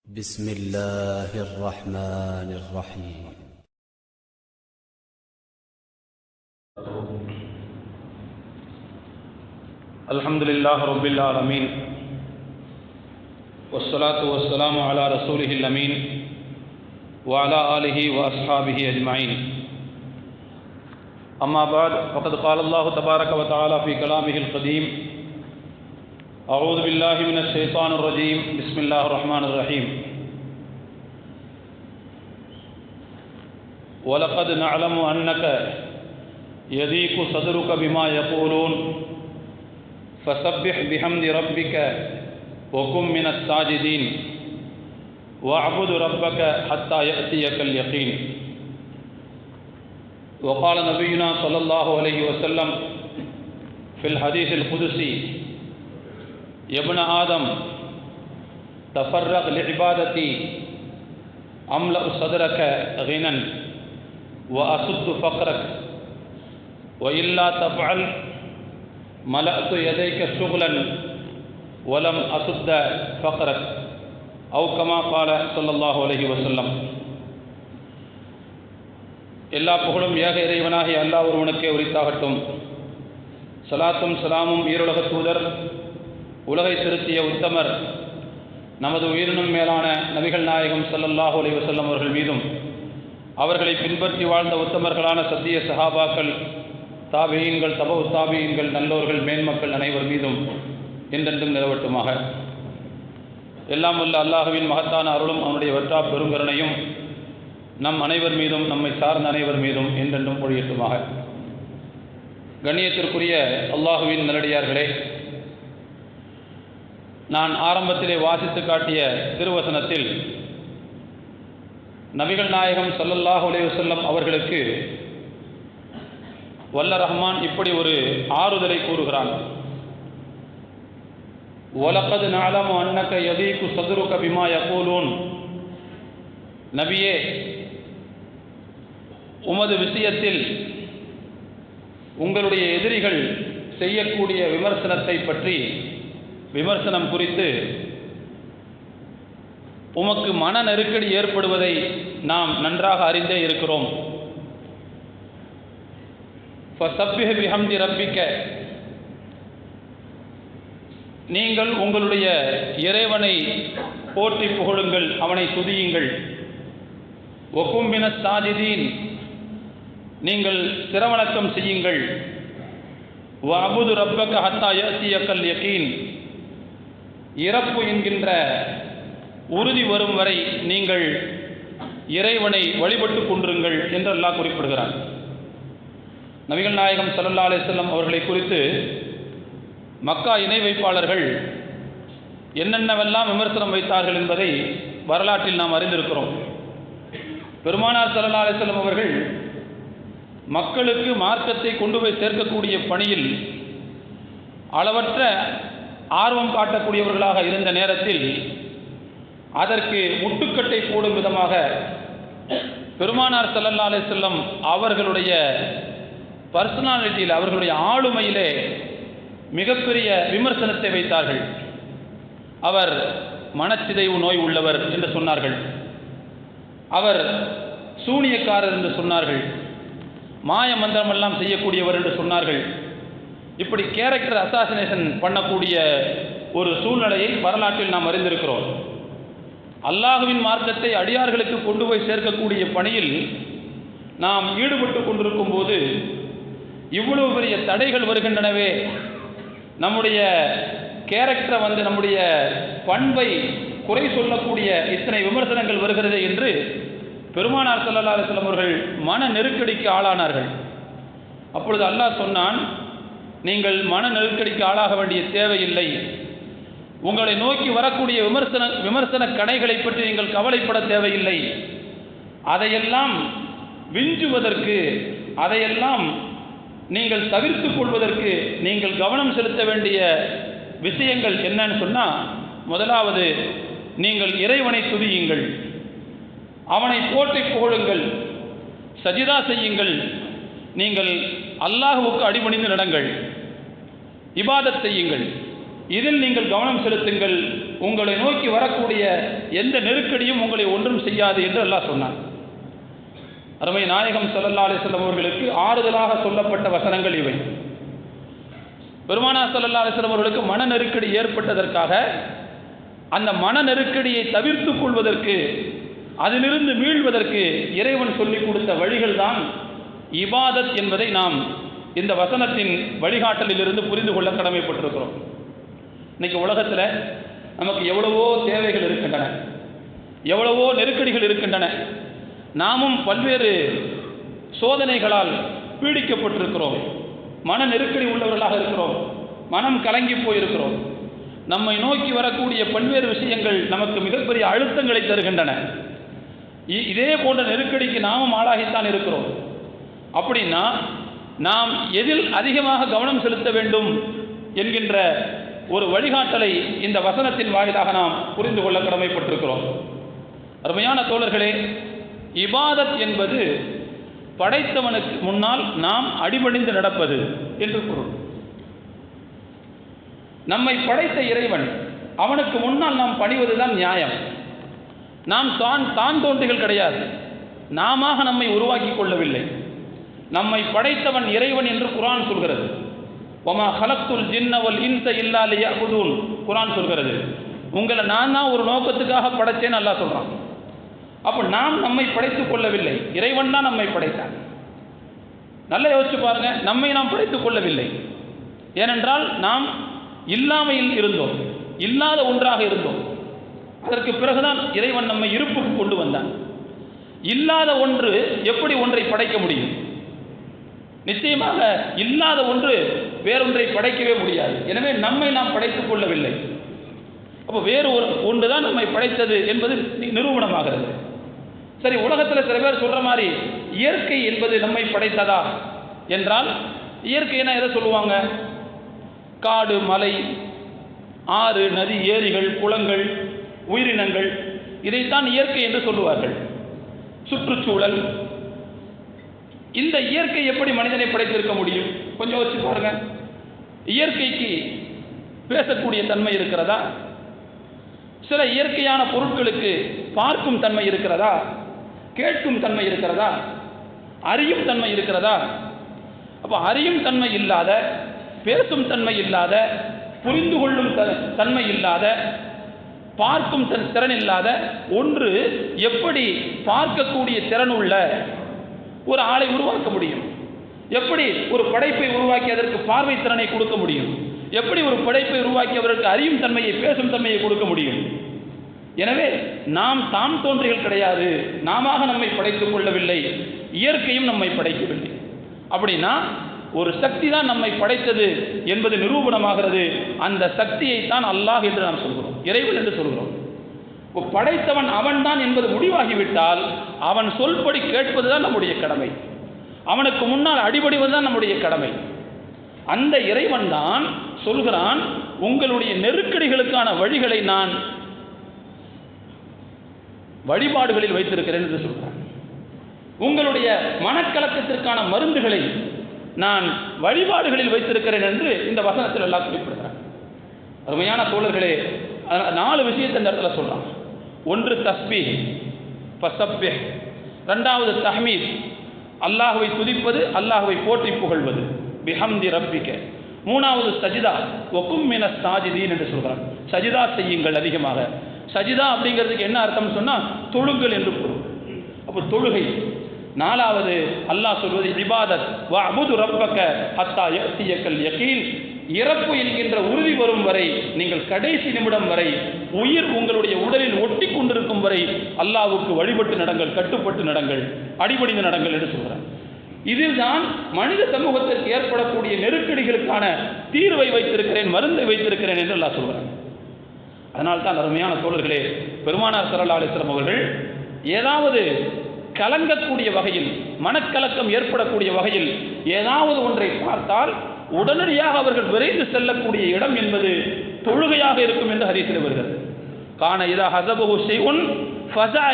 بسم الله الرحمن الرحيم. الحمد لله رب العالمين والصلاة والسلام على رسوله الأمين وعلى آله وأصحابه أجمعين. أما بعد فقد قال الله تبارك وتعالى في كلامه القديم: أعوذ بالله من الشيطان الرجيم. بسم الله الرحمن الرحيم. ولقد نعلم أنك يضيق صدرك بما يقولون فسبح بحمد ربك وكن من الساجدين واعبد ربك حتى يأتيك اليقين. وقال نبينا صلى الله عليه وسلم في الحديث القدسي: يا ابن آدم تفرغ لعبادتي أملأ صدرك غنى وأسد فقرك وإلا تفعل ملأت يديك شغلا ولم أسد فقرك أو كما قال صلى الله عليه وسلم. எல்லா புகழும் ஏக இறைவனாகிய அல்லாஹ் ஒருவனுக்கே உரித்தாகட்டும். ஸலாத்தும் ஸலாமும் ஈருலக தூதர், உலகை திருத்திய உத்தமர், நமது உயிரினும் மேலான நபிகள் நாயகம் ஸல்லல்லாஹு அலைஹி வஸல்லம் அவர்கள் மீதும், அவர்களை பின்பற்றி வாழ்ந்த உத்தமர்களான சத்திய சஹாபாக்கள், தாபியீன்கள், தபவு தாபியீன்கள், நல்லோர்கள், மேன்மக்கள் அனைவர் மீதும் என்றென்றும் நிலவட்டுமாக. எல்லாம் வல்ல அல்லாஹ்வின் மகத்தான அருளும் அவனுடைய வற்றா பெருங்கருணையும் நம் அனைவர் மீதும், நம்மை சார்ந்த அனைவர் மீதும் என்றென்றும் பொழியட்டுமாக. கண்ணியத்திற்குரிய அல்லாஹ்வின் நல்லடியார்களே, நான் ஆரம்பத்திலே வாசித்து காட்டிய திருவசனத்தில் நபிகள் நாயகம் ஸல்லல்லாஹு அலைஹி வஸல்லம் அவர்களுக்கு வல்ல ரஹ்மான் இப்படி ஒரு ஆறுதலை கூறுகிறான்: வலகத் நஅலமு அன்னக யதீகு ஸத்ருக பிமா யகூலூன். நபியே, உமது விஷயத்தில் உங்களுடைய எதிரிகள் செய்யக்கூடிய விமர்சனம் குறித்து உமக்கு மன நெருக்கடி ஏற்படுவதை நாம் நன்றாக அறிந்தே இருக்கிறோம். ஃபஸப்பிஹ் பிஹம்தி ரப்பிக்க, நீங்கள் உங்களுடைய இறைவனை போற்றி புகழுங்கள், அவனை துதியுங்கள். வகும் மினஸ் சாஜிதீன், நீங்கள் சிரவணக்கம் செய்யுங்கள். வஅபுது ரப்பக ஹத்தா யஅதியக்கல் யகீன், இறப்பு என்கின்ற உறுதி வரும் வரை நீங்கள் இறைவனை வழிபட்டு கொண்டிருங்கள் என்று அல்லாஹ் குறிப்பிடுகிறான். நபிகள் நாயகம் ஸல்லல்லாஹு அலைஹி வஸல்லம் அவர்களை குறித்து மக்கா இணை வைப்பாளர்கள் என்னென்னவெல்லாம் விமர்சனம் வைத்தார்கள் என்பதை வரலாற்றில் நாம் அறிந்திருக்கிறோம். பெருமானார் ஸல்லல்லாஹு அலைஹி வஸல்லம் அவர்கள் மக்களுக்கு மார்க்கத்தை கொண்டு போய் சேர்க்கக்கூடிய பணியில் அளவற்ற ஆர்வம் காட்டக்கூடியவர்களாக இருந்த நேரத்தில் அதற்கு முட்டுக்கட்டை போடும் விதமாக பெருமானார் ஸல்லல்லாஹு அலைஹி வஸல்லம் அவர்களுடைய பர்சனாலிட்டியில், அவர்களுடைய ஆளுமையிலே மிகப்பெரிய விமர்சனத்தை வைத்தார்கள். அவர் மனச்சிதைவு நோய் உள்ளவர் என்று சொன்னார்கள். அவர் சூனியக்காரர் என்று சொன்னார்கள். மாய மந்திரமெல்லாம் செய்யக்கூடியவர் என்று சொன்னார்கள். இப்படி கேரக்டர் அசாசினேஷன் பண்ணக்கூடிய ஒரு சூழ்நிலையை வரலாற்றில் நாம் அறிந்திருக்கிறோம். அல்லாஹ்வின் மார்க்கத்தை அடியார்களுக்கு கொண்டு போய் சேர்க்கக்கூடிய பணியில் நாம் ஈடுபட்டு கொண்டிருக்கும் போது இவ்வளவு பெரிய தடைகள் வருகின்றனவே, நம்முடைய கேரக்டரை நம்முடைய பண்பை குறை சொல்லக்கூடிய இத்தனை விமர்சனங்கள் வருகிறது என்று பெருமானார் ஸல்லல்லாஹு அலைஹி வஸல்லம் அவர்கள் மன நெருக்கடிக்கு ஆளானார்கள். அப்பொழுது அல்லாஹ் சொன்னான்: நீங்கள் மன நெருக்கடிக்கு ஆளாக வேண்டிய தேவையில்லை. உங்களை நோக்கி வரக்கூடிய விமர்சன கணைகளை பற்றி நீங்கள் கவலைப்பட தேவையில்லை. அதையெல்லாம் விஞ்சுவதற்கு, அதையெல்லாம் நீங்கள் தவிர்த்து கொள்வதற்கு நீங்கள் கவனம் செலுத்த வேண்டிய விஷயங்கள் என்னன்னு சொன்னால், முதலாவது நீங்கள் இறைவனை துதியுங்கள், அவனை போற்றி புகழுங்கள், சஜிதா செய்யுங்கள், நீங்கள் அல்லாஹ்வுக்கு அடிபணிந்து நடங்கள், இபாதத் செய்யுங்கள், இதில் நீங்கள் கவனம் செலுத்துங்கள். உங்களை நோக்கி வரக்கூடிய எந்த நெருக்கடியும் உங்களை ஒன்றும் செய்யாது என்று அல்லாஹ் சொன்னான். அருமை நாயகம் ஸல்லல்லாஹு அலைஹி வஸல்லம் அவர்களுக்கு ஆறுதலாக சொல்லப்பட்ட வசனங்கள் இவை. பெருமானார் ஸல்லல்லாஹு அலைஹி வஸல்லம் அவர்களுக்கு மன நெருக்கடி ஏற்பட்டதற்காக அந்த மன நெருக்கடியை தவிர்த்துக் கொள்வதற்கு, அதிலிருந்து மீள்வதற்கு இறைவன் சொல்லிக் கொடுத்த வழிகள் தான் இபாதத் என்பதை நாம் இந்த வசனத்தின் வழிகாட்டலிலிருந்து புரிந்து கொள்ள கடமைப்பட்டிருக்கிறோம். இன்னைக்கு உலகத்தில் நமக்கு எவ்வளவோ தேவைகள் இருக்கின்றன, எவ்வளவோ நெருக்கடிகள் இருக்கின்றன. நாமும் பல்வேறு சோதனைகளால் பீடிக்கப்பட்டிருக்கிறோம், மன நெருக்கடி உள்ளவர்களாக இருக்கிறோம், மனம் கலங்கி போயிருக்கிறோம். நம்மை நோக்கி வரக்கூடிய பல்வேறு விஷயங்கள் நமக்கு மிகப்பெரிய அழுத்தங்களை தருகின்றன. இதே போன்ற நெருக்கடிக்கு நாமும் ஆளாகித்தான் இருக்கிறோம். அப்படின்னா நாம் எதில் அதிகமாக கவனம் செலுத்த வேண்டும் என்கின்ற ஒரு வழிகாட்டலை இந்த வசனத்தின் வாயிலாக நாம் புரிந்து கொள்ள கடமைப்பட்டிருக்கிறோம். அருமையான தோழர்களே, இபாதத் என்பது படைத்தவனுக்கு முன்னால் நாம் அடிபணிந்து நடப்பது என்று பொருள். நம்மை படைத்த இறைவன், அவனுக்கு முன்னால் நாம் பணிவதுதான் நியாயம். நாம் தான் தோன்றிகள் கிடையாது, நாம நம்மை உருவாக்கி கொள்ளவில்லை. நம்மை படைத்தவன் இறைவன் என்று குர்ஆன் சொல்கிறது. வமா ஹலக்துல் ஜின்ன வல் இன்ஸ இல்லா லியஅபுதூன் குர்ஆன் சொல்கிறது. உங்களை நான் தான் ஒரு நோக்கத்துக்காக படைச்சேன்னு அல்லாஹ் சொல்றான். அப்போ நாம் நம்மை படைத்துக் கொள்ளவில்லை, இறைவன் தான் நம்மை படைத்தான். நல்லா யோசிச்சு பாருங்க, நம்மை நாம் படைத்துக் கொள்ளவில்லை. ஏனென்றால் நாம் இல்லாமையில் இருந்தோம், இல்லாத ஒன்றாக இருந்தோம். அதற்கு பிறகுதான் இறைவன் நம்மை இருப்புக்கு கொண்டு வந்தான். இல்லாத ஒன்று எப்படி ஒன்றை படைக்க முடியும்? நிச்சயமாக இல்லாத ஒன்று வேறொன்றை படைக்கவே முடியாது. எனவே நம்மை நாம் படைத்துக் கொள்ளவில்லை. அப்போ வேறு ஒன்றுதான் நம்மை படைத்தது என்பது நிரூபணமாகிறது. சரி, உலகத்தில் சில பேர் சொல்ற மாதிரி இயற்கை என்பது நம்மை படைத்ததா என்றால், இயற்கைனா எதை சொல்லுவாங்க? காடு, மலை, ஆறு, நதி, ஏரிகள், குளங்கள், உயிரினங்கள், இதைத்தான் இயற்கை என்று சொல்லுவார்கள். சுற்றுச்சூழல். இந்த இயற்கை எப்படி மனிதனை படைத்திருக்க முடியும்? கொஞ்சம் வச்சு பாருங்க. இயற்கைக்கு பேசக்கூடிய தன்மை இருக்கிறதா? சில இயற்கையான பொருட்களுக்கு பார்க்கும் தன்மை இருக்கிறதா? கேட்கும் தன்மை இருக்கிறதா? அறியும் தன்மை இருக்கிறதா? அப்போ அறியும் தன்மை இல்லாத, பேசும் தன்மை இல்லாத, புரிந்து கொள்ளும் தன்மை இல்லாத, பார்க்கும் திறன் இல்லாத ஒன்று எப்படி பார்க்கக்கூடிய திறன் உள்ள ஒரு ஆளை உருவாக்க முடியும்? எப்படி ஒரு படைப்பை உருவாக்கி அதற்கு பார்வை திறனை கொடுக்க முடியும்? எப்படி ஒரு படைப்பை உருவாக்கி அவருக்கு அறியும் தன்மையை, பேசும் தன்மையை கொடுக்க முடியும்? எனவே நாம் தாம் தோன்றிகள் கிடையாது, நாம நம்மை படைத்துக் கொள்ளவில்லை, இயற்கையும் நம்மை படைக்கவில்லை. அப்படின்னா ஒரு சக்தி தான் நம்மை படைத்தது என்பது நிரூபணமாகிறது. அந்த சக்தியை தான் அல்லாஹ் என்று நாம் சொல்கிறோம், இறைவன் என்று சொல்கிறோம். படைத்தவன் அவன்தான் என்பது முடிவாகிவிட்டால் அவன் சொல்படி கேட்பதுதான் நம்முடைய கடமை, அவனுக்கு முன்னால் அடிபடிவதுதான் நம்முடைய கடமை. அந்த இறைவன் தான் சொல்கிறான், உங்களுடைய நெருக்கடிகளுக்கான வழிகளை நான் வழிபாடுகளில் வைத்திருக்கிறேன் என்று சொல்கிறான். உங்களுடைய மனக்கலக்கத்திற்கான மருந்துகளை நான் வழிபாடுகளில் வைத்திருக்கிறேன் என்று இந்த வசனத்தில் எல்லாம் குறிப்பிடுகிறார். அருமையான தோழர்களே, 4 விஷயத்தை இந்த இடத்துல சொல்றான். ஒன்று தஸ்பீஹ், ஃபஸப்பிஹ். 2வது தஹ்மீத், அல்லாஹ்வை துதிப்பது, அல்லாஹ்வை போற்றி புகழ்வது, பிஹம்தி ரப்பிக. 3வது சஜிதா, வகும் மினஸ் சாஜிதீன் என்று சொல்கிறான். சஜிதா செய்யுங்கள் அதிகமாக. சஜிதா அப்படிங்கிறதுக்கு என்ன அர்த்தம் சொன்னால் தொழுங்கள் என்று பொருள். அப்போ தொழுகை. 4வது அல்லாஹ் சொல்வது இபாதத், வஅபுது ரப்பக ஹத்தா யஅதியக்கல் யகீன். இறப்பு என்கின்ற உறுதி வரும் வரை, நீங்கள் கடைசி நிமிடம் வரை, உயிர் உங்களுடைய உடலில் ஒட்டி கொண்டிருக்கும் வரை அல்லாஹ்வுக்கு வழிபட்டு நடங்கள், கட்டுப்பட்டு நடங்கள், அடிபணிந்து நடங்கள் என்று சொல்கிறார். இதில்தான் மனித சமூகத்திற்கு ஏற்படக்கூடிய நெருக்கடிகளுக்கான தீர்வை வைத்திருக்கிறேன், மருந்தை வைத்திருக்கிறேன் என்று அல்லாஹ் சொல்கிறார். அதனால்தான் அருமையான தோழர்களே, பெருமானார் ஸல்லல்லாஹு அலைஹி வஸல்லம் அவர்கள் ஏதாவது கலங்கக்கூடிய வகையில், மனக்கலக்கம் ஏற்படக்கூடிய வகையில் ஏதாவது ஒன்றை பார்த்தால் உடனடியாக அவர்கள் விரைந்து செல்லக்கூடிய இடம் என்பது தொழுகையாக இருக்கும் என்று ஹதீஸில் வருகிறது. கான இதா ஹஸபஹு ஷைஉன் ஃபஸா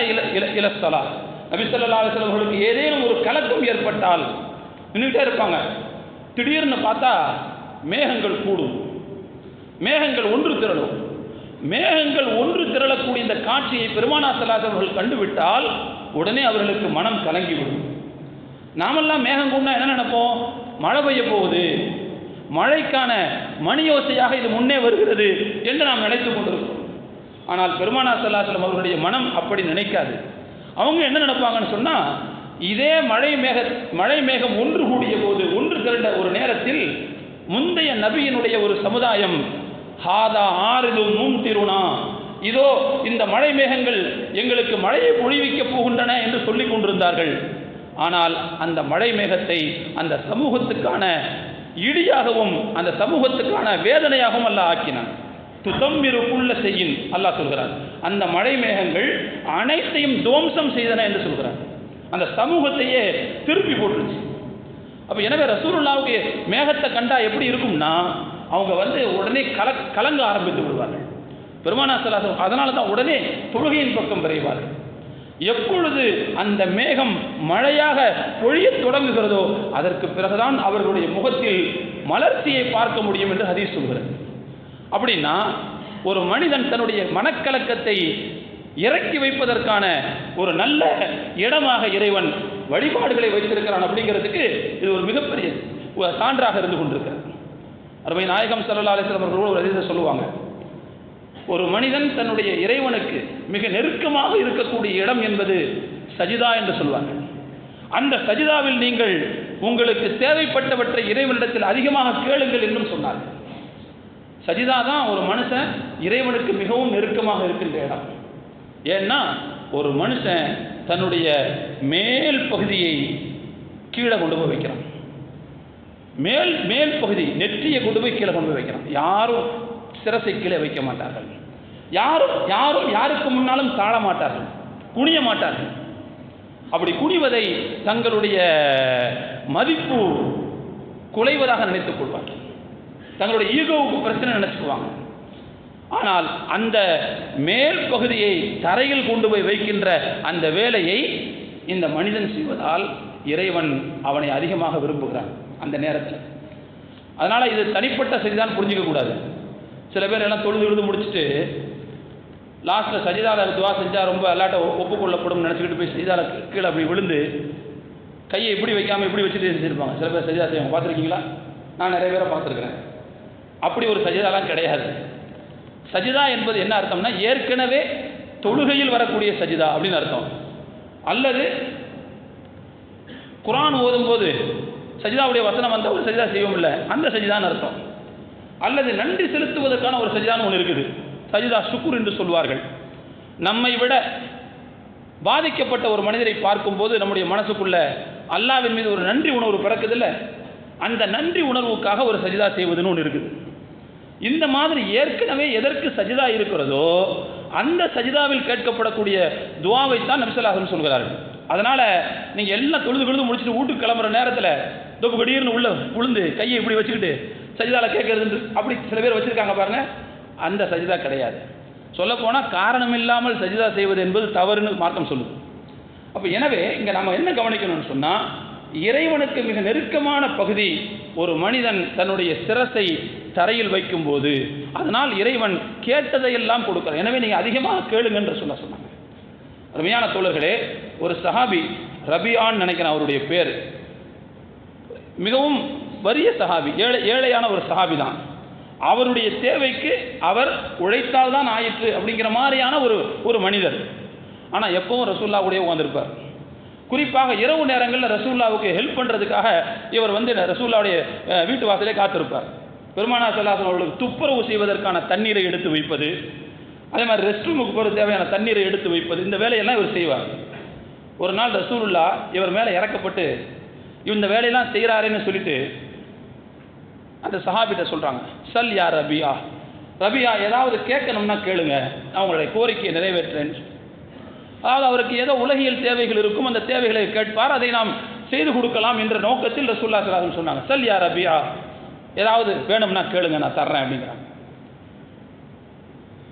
இல ஸலாத். நபி ஸல்லல்லாஹு அலைஹி வஸல்லம் அவர்களுக்கு ஏதேனும் ஒரு கலக்கம் ஏற்பட்டால் நின்றுட்டே இருப்பாங்க. திடீர்னு பார்த்தா மேகங்கள் கூடும், மேகங்கள் ஒன்று திரளும், மேகங்கள் ஒன்று திரளக்கூடிய இந்த காட்சியை பெருமானார் ஸல்லல்லாஹு அலைஹி அவர்கள் கண்டுவிட்டால் உடனே அவர்களுக்கு மனம் கலங்கிவிடும். நாமெல்லாம் மேகம் கொண்டா என்ன நினைப்போம்? மழை பெய்ய போகுது, மழைக்கான மணியோசையாக இது முன்னே வருகிறது என்று நாம் நினைத்து கொண்டிருக்கிறோம். ஆனால் பெருமானார் ஸல்லல்லாஹு அலைஹி அவர்களுடைய மனம் அப்படி நினைக்காது. அவங்க என்ன நினைப்பாங்கன்னு சொன்னால், இதே மழை மேகம் ஒன்று கூடிய போது, ஒன்று திரண்ட ஒரு நேரத்தில் முந்தைய நபியினுடைய ஒரு சமுதாயம், ஹாதா ஆரிது மும்திருனா, இதோ இந்த மழை மேகங்கள் எங்களுக்கு மழையை பொழிவிக்கப் போகின்றன என்று சொல்லிக் கொண்டிருந்தார்கள். ஆனால் அந்த மழை மேகத்தை அந்த சமூகத்துக்கான இடியாகவும் அந்த சமூகத்துக்கான வேதனையாகவும் அல்லாஹ் ஆக்கினான். துதம்மிருக்குள்ள செய்யின் அல்லாஹ் சொல்கிறார், அந்த மழை மேகங்கள் அனைத்தையும் துவம்சம் செய்தன என்று சொல்கிறார். அந்த சமூகத்தையே திருப்பி போட்டுருச்சு. அப்போ எனவே ரசூலுல்லாவுக்கு மேகத்தை கண்டா எப்படி இருக்கும்னா, அவங்க உடனே கலங்க ஆரம்பித்து விடுவார்கள். பெருமானார் ஸல்லல்லாஹு அலைஹி அதனால தான் உடனே தொழுகையின் பக்கம் விரைவார்கள். எப்பொழுது அந்த மேகம் மழையாக பொழிய தொடங்குகிறதோ அதற்கு பிறகுதான் அவர்களுடைய முகத்தில் மலர்ச்சியை பார்க்க முடியும் என்று ஹதீஸ் சொல்கிறது. அப்படின்னா ஒரு மனிதன் தன்னுடைய மனக்கலக்கத்தை இறக்கி வைப்பதற்கான ஒரு நல்ல இடமாக இறைவன் வழிபாடுகளை வைத்திருக்கிறான் அப்படிங்கிறதுக்கு இது ஒரு மிகப்பெரிய சான்றாக இருந்து கொண்டிருக்கிறது. அருமை நாயகம் ஸல்லல்லாஹு அலைஹி வஸல்லம் அவர்கள் ஒரு ஹதீஸில் சொல்லுவாங்க, ஒரு மனிதன் தன்னுடைய இறைவனுக்கு மிக நெருக்கமாக இருக்கக்கூடிய இடம் என்பது சஜிதா என்று சொல்வார்கள். அந்த சஜிதாவில் நீங்கள் உங்களுக்கு தேவைப்பட்டவற்றை இறைவனிடத்தில் அதிகமாக கேளுங்கள் என்றும் சொன்னார்கள். சஜிதா தான் ஒரு மனுஷன் இறைவனுக்கு மிகவும் நெருக்கமாக இருக்கின்ற இடம். ஏன்னா ஒரு மனுஷன் தன்னுடைய மேல் பகுதியை கீழே கொண்டு போய் வைக்கிறான். மேல் பகுதி நெற்றியை கொண்டு போய் கீழே கொண்டு போய் வைக்கிறான். யாரும் சிரசை கீழே வைக்க மாட்டார்கள். யாருக்கு முன்னாலும் தாழ மாட்டார்கள், குனிய மாட்டார்கள். அப்படி குனிவதை தங்களுடைய மதிப்பு குலைவதாக நினைத்துக் கொள்வார்கள். தங்களுடைய ஈகோவுக்கு பிரச்சனை நினைச்சுக்குவாங்க. ஆனால் அந்த மேல் பகுதியை தரையில் கொண்டு போய் வைக்கின்ற அந்த வேலையை இந்த மனிதன் செய்வதால் இறைவன் அவனை அதிகமாக விரும்புகிறான் அந்த நேரத்தில். அதனால் இது தனிப்பட்ட சரிதான் புரிஞ்சிக்க கூடாது. சில பேர் எல்லாம் தொழுது முடிச்சுட்டு லாஸ்ட்டில் சஜிதால துவா செஞ்சால் ரொம்ப அல்லாட்ட ஒப்புக்கொள்ளப்படும் நினச்சிக்கிட்டு போய் சஜிதால கீழே அப்படி விழுந்து கையை இப்படி வைக்காமல் இப்படி வச்சுட்டு செஞ்சுருப்பாங்க. சில பேர் சஜிதா செய்வாங்க, பார்த்துருக்கீங்களா? நான் நிறைய பேரை பார்த்துருக்குறேன். அப்படி ஒரு சஜிதாலாம் கிடையாது. சஜிதா என்பது என்ன அர்த்தம்னா, ஏற்கனவே தொழுகையில் வரக்கூடிய சஜிதா அப்படின்னு அர்த்தம். அல்லது குர்ஆன் ஓதும்போது சஜிதாவுடைய வசனம் வந்தால் ஒரு சஜிதா செய்வோம் இல்லை, அந்த சஜிதான்னு அர்த்தம். அல்லது நன்றி செலுத்துவதற்கான ஒரு சஜிதான்னு ஒன்று இருக்குது, சஜிதா ஷுக்குர் என்று சொல்வார்கள். நம்மை விட பாதிக்கப்பட்ட ஒரு மனிதரை பார்க்கும்போது நம்முடைய மனசுக்குள்ள அல்லாஹ்வின் மீது ஒரு நன்றி உணர்வு பிறக்குதில்ல, அந்த நன்றி உணர்வுக்காக ஒரு சஜிதா செய்வதுன்னு ஒன்று இருக்குது. இந்த மாதிரி ஏற்கனவே எதற்கு சஜிதா இருக்கிறதோ அந்த சஜிதாவில் கேட்கப்படக்கூடிய துவாவை தான் நபி ஸல்லல்லாஹு அலைஹி வஸல்லம் சொல்கிறார்கள். அதனால் நீங்கள் எல்லாம் தொழுது முடிச்சுட்டு வீட்டுக்கு கிளம்புற நேரத்தில் தொப்பு கடிர்னு உள்ள விழுந்து கையை இப்படி வச்சுக்கிட்டு சஜிதாவில் கேட்கறது அப்படி சில பேர் வச்சுருக்காங்க பாருங்கள், அந்த சஜிதா கிடையாது. சொல்லப்போனால் காரணம் இல்லாமல் சஜிதா செய்வது என்பது தவறுன்னு மார்க்கம் சொல்லுது. அப்போ எனவே இங்கே நம்ம என்ன கவனிக்கணும்னு சொன்னால், இறைவனுக்கு மிக நெருக்கமான பகுதி ஒரு மனிதன் தன்னுடைய சிரசை தரையில் வைக்கும்போது அதனால் இறைவன் கேட்டதையெல்லாம் கொடுக்கிறார். எனவே நீங்கள் அதிகமாக கேளுங்கன்ற சொன்னாங்க. அருமையான தோழர்களே, ஒரு சஹாபி ரபியான்னு நினைக்கிறேன் அவருடைய பேர், மிகவும் வறிய சஹாபி, ஏழையான ஒரு சஹாபி தான். அவருடைய தேவைக்கு அவர் உழைத்தால் தான் ஆயிற்று அப்படிங்கிற மாதிரியான ஒரு மனிதர். ஆனால் எப்பவும் ரசூலுல்லாஹ்வுடைய உட்கார்ந்திருப்பார். குறிப்பாக இரவு நேரங்களில் ரசூலுல்லாஹ்வுக்கு ஹெல்ப் பண்ணுறதுக்காக இவர் ரசூலுல்லாஹ்வுடைய வீட்டு வாசலே காத்திருப்பார். பெருமானார் ஸல்லல்லாஹு அலைஹி அவர்களுக்கு துப்புரவு செய்வதற்கான தண்ணீரை எடுத்து வைப்பது, அதே மாதிரி ரெஸ்ட் ரூமுக்கு போகிற தேவையான தண்ணீரை எடுத்து வைப்பது, இந்த வேலையெல்லாம் இவர் செய்வார். ஒரு நாள் ரசூலுல்லாஹ் இவர் மேலே இறக்கப்பட்டு இந்த வேலையெல்லாம் செய்கிறாருன்னு சொல்லிட்டு அந்த சஹாபிட்ட சொல்கிறாங்க, சல் யா ரபியா, ஏதாவது கேட்கணும்னா கேளுங்க, நான் உங்களுடைய கோரிக்கையை நிறைவேற்றேன்னு. அதாவது அவருக்கு ஏதோ உலகியல் தேவைகள் இருக்கும், அந்த தேவைகளை கேட்பார், அதை நாம் செய்து கொடுக்கலாம் என்ற நோக்கத்தில் ரசூலுல்லாஹி ஸல்லல்லாஹு அலைஹி சொன்னாங்க, சல் யா ரபியா, ஏதாவது வேணும்னா கேளுங்க, நான் தர்றேன் அப்படிங்கிறாங்க.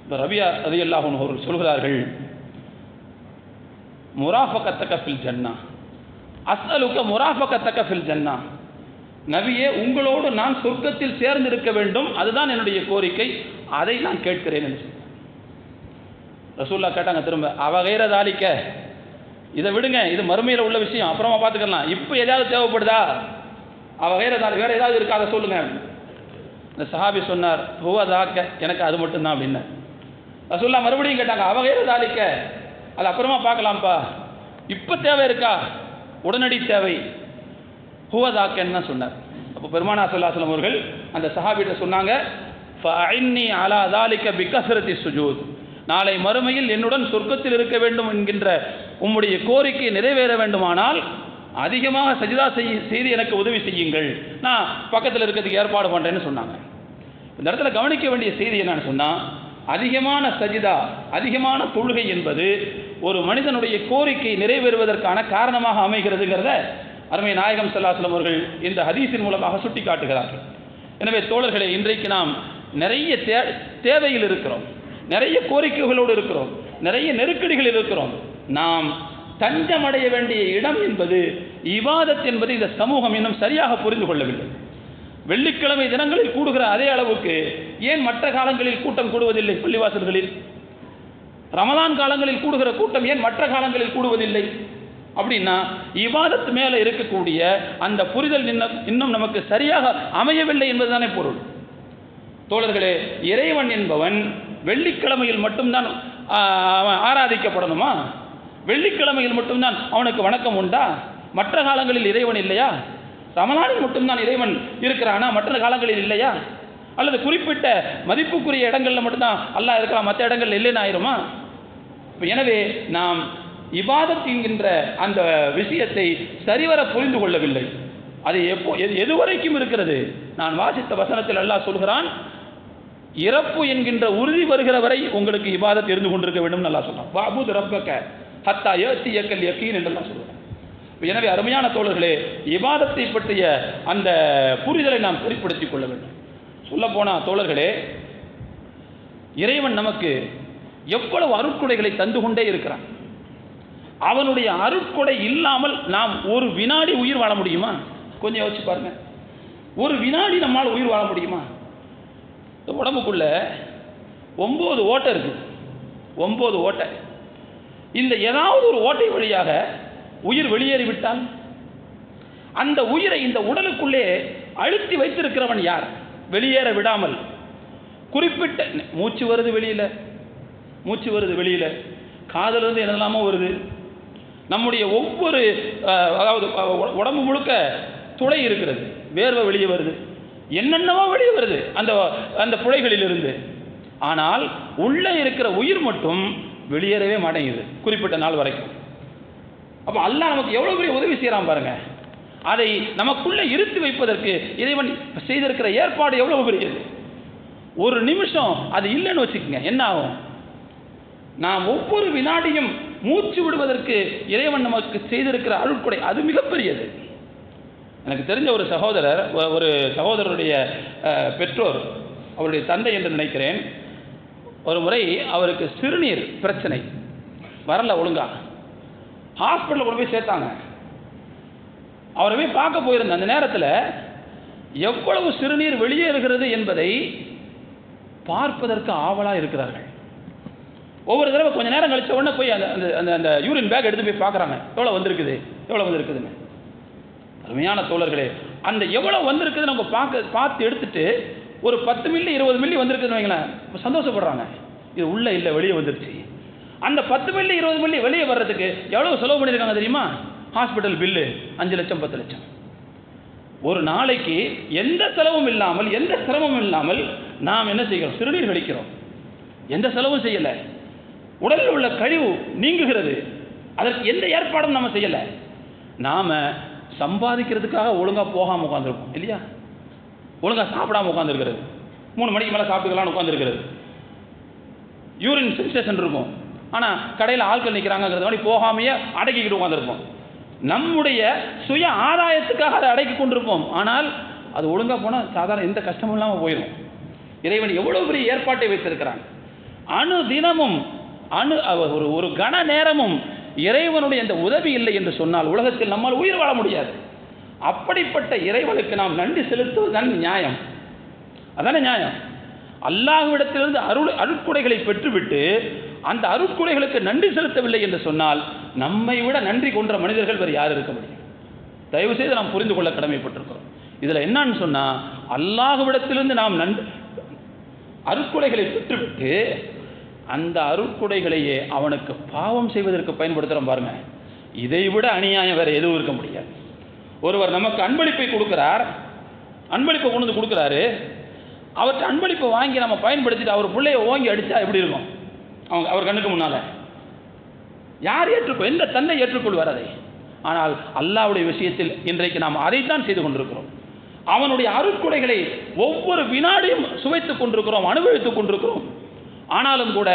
இப்போ ரபியா ரலியல்லாஹு அன்ஹு அவர்கள் சொல்கிறார்கள், முராஃபகத்தக ஃபில் ஜன்னா, அஸ்அலுக முராஃபகத்தக ஃபில் ஜன்னா, நபியே உங்களோடு நான் சொர்க்கத்தில் சேர்ந்திருக்க வேண்டும், அதுதான் என்னுடைய கோரிக்கை, அதை நான் கேட்கிறேன் என்று. ரசூலுல்லாஹ் கேட்டாங்க திரும்ப, அவகைர தாலிக்க, இதை விடுங்க, இது மறுமையில் உள்ள விஷயம், அப்புறமா பார்த்துக்கலாம், இப்போ எதாவது தேவைப்படுதா, அவகைர தாலி வேறு ஏதாவது இருக்கா அதை சொல்லுங்க. இந்த சஹாபி சொன்னார், ஹுவதாக்க, எனக்கு அது மட்டும்தான் அப்படின்னு. ரசூலுல்லாஹ் மறுபடியும் கேட்டாங்க, அவகைர தாலிக்க, அது அப்புறமா பார்க்கலாம்ப்பா, இப்போ தேவை இருக்கா, உடனடி தேவை, ஹுவதாக்கன்னு தான் சொன்னார். அப்போ பெருமானார் ஸல்லல்லாஹு அலைஹி வஸல்லம் அவர்கள் அந்த சஹாபிட்ட சொன்னாங்க, ஃபஅஇன்னி அலா தாலிக பிகஸ்ரத்தி சுஜூத், நாளை மறுமையில் என்னுடன் சொர்க்கத்தில் இருக்க வேண்டும் என்கின்ற உம்முடைய கோரிக்கை நிறைவேற வேண்டுமானால் அதிகமாக சஜிதா செய்து எனக்கு உதவி செய்யுங்கள், நான் பக்கத்தில் இருக்கிறதுக்கு ஏற்பாடு பண்ணுறேன்னு சொன்னாங்க. இந்த இடத்துல கவனிக்க வேண்டிய செய்தி என்னன்னு சொன்னால், அதிகமான சஜிதா, அதிகமான தொழுகை என்பது ஒரு மனிதனுடைய கோரிக்கை நிறைவேறுவதற்கான காரணமாக அமைகிறதுங்கிறத அருமை நாயகம் ஸல்லல்லாஹு அலைஹி வஸல்லம் அவர்கள் இந்த ஹதீஸின் மூலமாக சுட்டி காட்டுகிறார்கள். எனவே தோழர்களே, இன்றைக்கு நாம் நிறைய தேவையில் இருக்கிறோம், நிறைய கோரிக்கைகளோடு இருக்கிறோம், நிறைய நெருக்கடிகளில் இருக்கிறோம். நாம் தஞ்சமடைய வேண்டிய இடம் என்பது இபாதத் என்பது இந்த சமூகம் இன்னும் சரியாக புரிந்து கொள்ளவில்லை. வெள்ளிக்கிழமை தினங்களில் கூடுகிற அதே அளவுக்கு ஏன் மற்ற காலங்களில் கூட்டம் கூடுவதில்லை? பள்ளிவாசல்களில் ரமலான் காலங்களில் கூடுகிற கூட்டம் ஏன் மற்ற காலங்களில் கூடுவதில்லை? அப்படின்னா இபாதத் மேலே இருக்கக்கூடிய அந்த புரிதல் இன்னும் நமக்கு சரியாக அமையவில்லை என்பதுதானே பொருள். தோழர்களே, இறைவன் என்பவன் வெள்ளிக்கிழமையில் மட்டும்தான் ஆராதிக்கப்படணுமா? வெள்ளிக்கிழமையில் மட்டும்தான் அவனுக்கு வணக்கம் உண்டா? மற்ற காலங்களில் இறைவன் இல்லையா? ரமலானில் மட்டும்தான் இறைவன் இருக்கிறானா, மற்ற காலங்களில் இல்லையா? அல்லது குறிப்பிட்ட மதிப்புக்குரிய இடங்களில் மட்டும்தான் அல்லாஹ் இருக்கலாம், மற்ற இடங்கள் இல்லைன்னு ஆயிருமா? எனவே நாம் இபாதத் என்கின்ற அந்த விஷயத்தை சரிவர புரிந்து கொள்ளவில்லை. அது எதுவரைக்கும் இருக்கிறது? நான் வாசித்த வசனத்தில் அல்லாஹ் சொல்கிறான், இறப்பு என்கின்ற உறுதி வருகிற வரை உங்களுக்கு இபாதத் இருந்து கொண்டிருக்க வேண்டும் அல்லாஹ் சொல்றான். வஅபுத் ரப்பக ஹத்தா யஅதியக்கல் யகீன் என்று அல்லாஹ் சொல்றான். எனவே அருமையான தோழர்களே, இபாதத்தை பற்றிய அந்த புரிதலை நாம் சரிப்படுத்திக் கொள்ள வேண்டும். சொல்லப்போனால் தோழர்களே, இறைவன் நமக்கு எவ்வளவு அருட்கொடைகளை தந்து கொண்டே இருக்கிறான். அவனுடைய அருட்கொடை இல்லாமல் நாம் ஒரு வினாடி உயிர் வாழ முடியுமா? கொஞ்சம் யோசிச்சு பாருங்க. ஒரு வினாடி நம்மால் உயிர் வாழ முடியுமா? இந்த உடம்புக்குள்ள 9 ஓட்டை இருக்கு, 9 ஓட்டை. இந்த ஏதாவது ஒரு ஓட்டை வழியாக உயிர் வெளியேறிவிட்டால் அந்த உயிரை இந்த உடலுக்குள்ளே அழுத்தி வைத்திருக்கிறவன் யார்? வெளியேற விடாமல் குறிப்பிட்ட மூச்சு வருது வெளியில, மூச்சு வருது வெளியில, காதிலிருந்து என்னெல்லாமோ வருது. நம்முடைய ஒவ்வொரு அதாவது உடம்பு முழுக்க துளை இருக்கிறது, வேர்வை வெளியே வருது, என்னென்னவோ வெளியே வருது அந்த அந்த புழைகளிலிருந்து. ஆனால் உள்ளே இருக்கிற உயிர் மட்டும் வெளியேறவே மாட்டேங்குது குறிப்பிட்ட நாள் வரைக்கும். அப்போ அல்லாஹ் நமக்கு எவ்வளோ பெரிய உதவி செய்கிறான் பாருங்க. அதை நமக்குள்ளே இருத்தி வைப்பதற்கு இறைவன் செய்திருக்கிற ஏற்பாடு எவ்வளவு பெரியது. ஒரு நிமிஷம் அது இல்லைன்னு வச்சுக்கோங்க, என்ன ஆகும்? நாம் ஒவ்வொரு வினாடியும் மூச்சு விடுவதற்கு இறைவன் நமக்கு செய்திருக்கிற அருட்கொடை அது மிகப்பெரியது. எனக்கு தெரிஞ்ச ஒரு சகோதரருடைய பெற்றோர், அவருடைய தந்தை என்று நினைக்கிறேன், ஒரு முறை அவருக்கு சிறுநீர் பிரச்சனை வரல, ஒழுங்கா ஹாஸ்பிட்டலில் கொண்டு போய் சேர்த்தாங்க. அவரை போய் பார்க்க போயிருந்த அந்த நேரத்தில் எவ்வளவு சிறுநீர் வெளியேறுகிறது என்பதை பார்ப்பதற்கு ஆவலாக இருக்கிறார்கள். ஒவ்வொரு தடவை கொஞ்சம் நேரம் கழிச்ச உடனே போய் அந்த அந்த யூரின் பேக் எடுத்து போய் பார்க்குறாங்க, எவ்வளோ வந்திருக்குதுன்னு. அருமையான தோழர்களே, அந்த எவ்வளோ வந்திருக்குது நம்ம பார்த்து எடுத்துட்டு ஒரு 10 மில்லி 20 மில்லி வந்திருக்குதுன்னு வைங்களேன், சந்தோஷப்படுறாங்க. இது உள்ளே இல்லை, வெளியே வந்துருச்சு. அந்த 10 மில்லி 20 மில்லி வெளியே வர்றதுக்கு எவ்வளோ செலவு பண்ணியிருக்காங்க தெரியுமா? ஹாஸ்பிட்டல் பில்லு 5 லட்சம் 10 லட்சம். ஒரு நாளைக்கு எந்த செலவும் இல்லாமல், எந்த சிரமமும் இல்லாமல் நாம் என்ன செய்கிறோம்? சிறுநீர் கழிக்கிறோம். எந்த செலவும் செய்யலை. உடலில் உள்ள கழிவு நீங்குகிறது. அதற்கு எந்த ஏற்பாடும் நம்ம செய்யலை. நாம் சம்பாதிக்கிறதுக்காக ஒழுங்காக போகாமல் உட்காந்துருக்கோம் இல்லையா? ஒழுங்காக சாப்பிடாமல் உட்காந்துருக்கிறது, 3 மணிக்கு மேலே சாப்பிட்டுக்கலான்னு உட்காந்துருக்கிறது. யூரின் சென்சேஷன் இருக்கும், ஆனால் கடையில் ஆட்கள் நிற்கிறாங்கிறது மாதிரி போகாமையே அடக்கிக்கிட்டு உட்காந்துருப்போம். நம்முடைய சுய ஆதாயத்துக்காக அதை அடக்கி கொண்டிருப்போம். ஆனால் அது ஒழுங்காக போனால் சாதாரண எந்த கஷ்டமும் இல்லாமல் போயிடும். இறைவன் எவ்வளோ பெரிய ஏற்பாட்டை வைத்திருக்கிறான். அணு தினமும் ஒரு கன நேரமும் இறைவனுடைய அந்த உதவி இல்லை என்று சொன்னால் உலகத்தில் நம்மால் உயிர் வாழ முடியாது. அப்படிப்பட்ட இறைவனுக்கு நாம் நன்றி செலுத்துவதுதான் நியாயம். அதானே நியாயம். அல்லாஹ்விடத்திலிருந்து அருட்கொடைகளை பெற்றுவிட்டு அந்த அருட்கொடைகளுக்கு நன்றி செலுத்தவில்லை என்று சொன்னால் நம்மை விட நன்றி கொன்ற மனிதர்கள் வேறு யார் இருக்க முடியும்? தயவு செய்து நாம் புரிந்து கொள்ள கடமைப்பட்டிருக்கிறோம். இதில் என்னன்னு சொன்னால், அல்லாஹ்விடத்திலிருந்து நாம் அருட்கொடைகளை பெற்றுவிட்டு அந்த அருட்கொடைகளையே அவனுக்கு பாவம் செய்வதற்கு பயன்படுத்துகிறோம் பாருங்க. இதை விட அநியாயம் வேறு எதுவும் இருக்க முடியாது. ஒருவர் நமக்கு அன்பளிப்பை கொடுக்கிறார், அன்பளிப்பை கொண்டு வந்து கொடுக்குறாரு. அவர்கிட்ட அன்பளிப்பை வாங்கி நம்ம பயன்படுத்திட்டு அவர் பிள்ளைய ஓங்கி அடித்தா எப்படி இருக்கும்? அவர் கண்ணுக்கு முன்னால் யார் ஏற்றுக்கொள்? எந்த தந்தை ஏற்றுக்கொள்வார் அதை? ஆனால் அல்லாஹ்வுடைய விஷயத்தில் இன்றைக்கு நாம் அதைத்தான் செய்து கொண்டிருக்கிறோம். அவனுடைய அருட்கொடைகளை ஒவ்வொரு வினாடியும் சுவைத்துக் கொண்டிருக்கிறோம், அனுபவித்துக் கொண்டிருக்கிறோம். ஆனாலும் கூட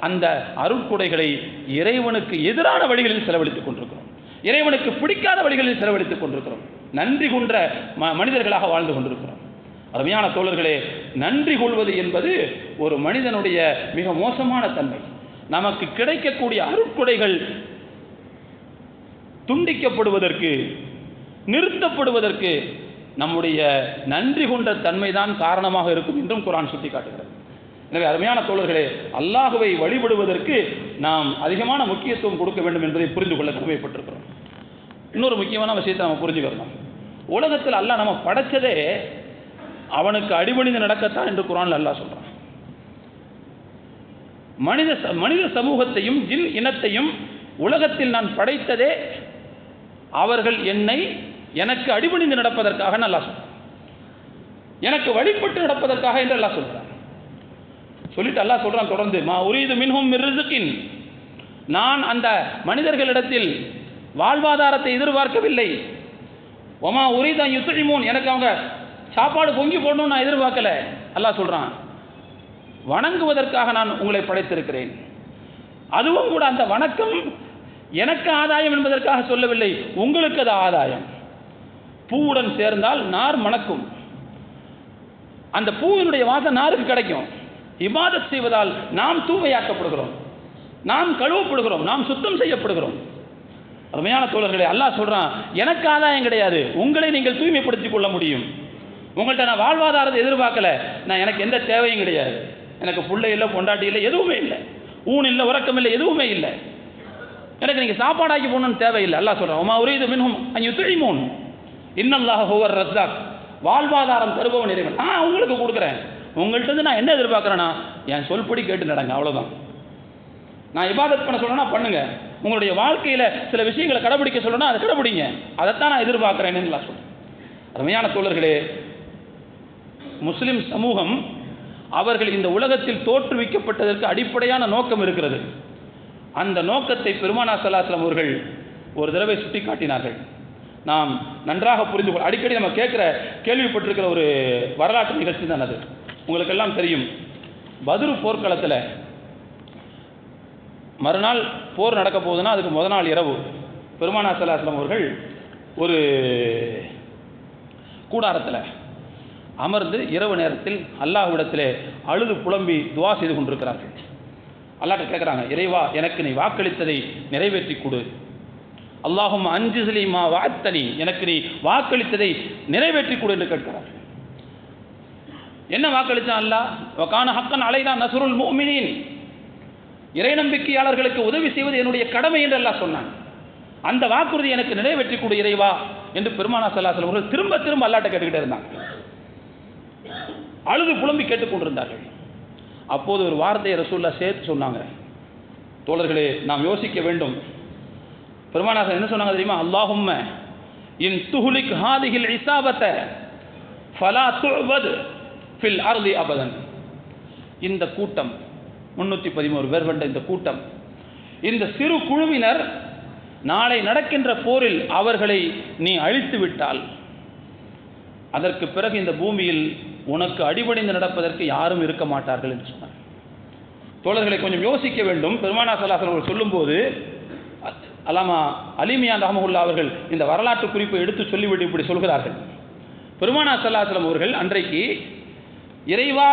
அந்த அருட்கொடைகளை இறைவனுக்கு எதிரான வழிகளில் செலவழித்துக் கொண்டிருக்கிறோம், இறைவனுக்கு பிடிக்காத வழிகளில் செலவழித்துக் கொண்டிருக்கிறோம். நன்றி கொன்ற மனிதர்களாக வாழ்ந்து கொண்டிருக்கிறோம். அருமையான தோழர்களே, நன்றி கொள்வது என்பது ஒரு மனிதனுடைய மிக மோசமான தன்மை. நமக்கு கிடைக்கக்கூடிய அருட்கொடைகள் துண்டிக்கப்படுவதற்கு, நிறுத்தப்படுவதற்கு நம்முடைய நன்றி கொண்ட தன்மைதான் காரணமாக இருக்கும் என்றும் குர்ஆன் சுட்டிக்காட்டுகிறது. எனவே அருமையான தோழர்களே, அல்லாஹுவை வழிபடுவதற்கு நாம் அதிகமான முக்கியத்துவம் கொடுக்க வேண்டும் என்பதை புரிந்து கொள்ள கடமைப்பட்டிருக்கிறோம். இன்னொரு முக்கியமான விஷயத்தை நம்ம புரிஞ்சுக்கிறோம். உலகத்தில் அல்லாஹ் நம்ம படைச்சதே அவனுக்கு அடிபணிந்து நடக்கத்தான் என்று குர்ஆனில் அல்லாஹ் சொல்றான். மனித சமூகத்தையும் ஜின் இனத்தையும் உலகத்தில் நான் படைத்ததே அவர்கள் எனக்கு அடிபணிந்து நடப்பதற்காக அல்லாஹ் சொல்றான், எனக்கு வழிபட்டு நடப்பதற்காக என்று அல்லாஹ் சொல்றான். சொல்லிட்டு அல்லாஹ் சொல்றான் தொடர்ந்து, மா உரீது மின்ஹும் மிர் ரிஸ்கின், நான் அந்த மனிதர்களிடத்தில் வாழ்வாதாரத்தை எதிர்பார்க்கவில்லை. ஒமா உரீது அன் யுத்இமூன், எனக்கு அவங்க சாப்பாடு பொங்கி போடணும்னு நான் எதிர்பார்க்கல. அல்லாஹ் சொல்றான், வணங்குவதற்காக நான் உங்களை படைத்திருக்கிறேன். அதுவும் கூட அந்த வணக்கம் எனக்கு ஆதாயம் என்பதற்காக சொல்லவில்லை, உங்களுக்கு அது ஆதாயம். பூவுடன் சேர்ந்தால் நார் மணக்கும், அந்த பூவினுடைய வாசம் நாருக்கு கிடைக்கும். இபாதத் செய்வதால் நாம் தூய்மையாக்கப்படுகிறோம், நாம் கழுவப்படுகிறோம், நாம் சுத்தம் செய்யப்படுகிறோம். அருமையான தோழர்களே, அல்லாஹ் சொல்றான், எனக்கு ஆதாயம் கிடையாது, உங்களை நீங்கள் தூய்மைப்படுத்திக் கொள்ள முடியும். உங்கள்கிட்ட நான் வாழ்வாதாரத்தை எதிர்பார்க்கல, நான் எனக்கு எந்த தேவையும் கிடையாது, எனக்கு பிள்ளை இல்லை, பொண்டாட்டி இல்லை, எதுவுமே இல்லை, ஊன் இல்லை, உறக்கம் இல்லை, எதுவுமே இல்லை, எனக்கு நீங்கள் சாப்பாடாக்கி போகணும்னு தேவையில்லை. அல்லாஹ் சொல்கிறான், உமா உரீது மின்ஹும் அன் யுத்இமூன் இன்னல்லாஹ ஹுவர் ரஸாக், வாழ்வாதாரம் தருபவன் இறைவன். உங்களுக்கு கொடுக்குறேன். உங்கள்கிட்ட நான் என்ன எதிர்பார்க்குறேன்னா, என் சொல்படி கேட்டு நடங்க, அவ்வளோதான். நான் இபாதத் பண்ண சொல்கிறேன்னா பண்ணுங்க, உங்களுடைய வாழ்க்கையில் சில விஷயங்களை கடைபிடிக்க சொல்கிறேன்னா அதை கடைபிடிங்க, அதைத்தான் நான் எதிர்பார்க்குறேன்னு நான் சொல்கிறேன். அருமையான தோழர்களே, முஸ்லிம் சமூகம் அவர்கள் இந்த உலகத்தில் தோற்றுவிக்கப்பட்டதற்கு அடிப்படையான நோக்கம் இருக்கிறது. அந்த நோக்கத்தை பெருமானார் ஸல்லல்லாஹு அலைஹி வஸல்லம் அவர்கள் ஒரு தடவை சுட்டி காட்டினார்கள். நாம் நன்றாக புரிந்து கொள்ள, அடிக்கடி நம்ம கேள்விப்பட்டிருக்கிற ஒரு வரலாற்று நிகழ்ச்சி தான் அது. உங்களுக்கெல்லாம் தெரியும், பத்ர் போர்க்களத்தில் மறுநாள் போர் நடக்க போகுதுன்னா அதுக்கு முதல் நாள் இரவு பெருமானார் ஸல்லல்லாஹு அலைஹி வஸல்லம் அவர்கள் ஒரு கூடாரத்தில் அமர்ந்து இரவு நேரத்தில் அல்லாஹ்விடத்திலே அழுது புலம்பி துவா செய்து கொண்டிருக்கிறார்கள். அல்லாஹ்ட்ட கேட்குறாங்க, இறைவா, எனக்கு நீ வாக்களித்ததை நிறைவேற்றி கொடு. அல்லாஹும் அன்ஜிஸ்லி மா வஅத்தனி, எனக்கு நீ வாக்களித்ததை நிறைவேற்றி கொடு என்று கேட்கிறார்கள். என்ன வாக்களித்தான் அல்லாஹ்? வகான ஹக்கன் அலைனா நஸ்ருல் முஃமினீன், இறை நம்பிக்கையாளர்களுக்கு உதவி செய்வது என்னுடைய கடமை என்று அல்லாஹ் சொன்னான். அந்த வாக்குறுதி எனக்கு நிறைவேற்றி கொடு இறைவா என்று பெருமானார் ஸல்லல்லாஹு அலைஹி வஸல்லம் அவர்கள் திரும்ப திரும்ப அல்லாஹ்ட்ட கேட்டுக்கிட்டே இருந்தாங்க. அழுது புலம்பி கேட்டுக்கொண்டிருந்தார்கள். அப்போது ஒரு வார்த்தையை ரசூலுல்லாஹ் சேர்த்து சொன்னாங்க. தோழர்களே, நாம் யோசிக்க வேண்டும். பெருமானார் என்ன சொன்னாங்க தெரியுமா? அல்லாஹும்ம இன் துஹ்லிக் ஹாதிஹில் இஸாபத ஃபலா துஅபத் ஃபில் அர்தி அபதன். இந்த கூட்டம் 313 பேர் கொண்ட இந்த கூட்டம், இந்த சிறு குழுவினர் நாளை நடக்கின்ற போரில் அவர்களை நீ அழித்து விட்டால் அதற்கு பிறகு இந்த பூமியில் உனக்கு அடிபணிந்து நடப்பதற்கு யாரும் இருக்க மாட்டார்கள் என்று சொன்னார். தோழர்களை கொஞ்சம் யோசிக்க வேண்டும். பெருமானார் ஸல்லல்லாஹு அலைஹி வஸல்லம் சொல்லும்போது அல்லாமா அலிமியான் ரஹ்மத்துல்லாஹி அவர்கள் இந்த வரலாற்று குறிப்பை எடுத்து சொல்லிவிட்டு இப்படி சொல்கிறார்கள். பெருமானார் ஸல்லல்லாஹு அலைஹி வஸல்லம் அவர்கள் அன்றைக்கு, இறைவா,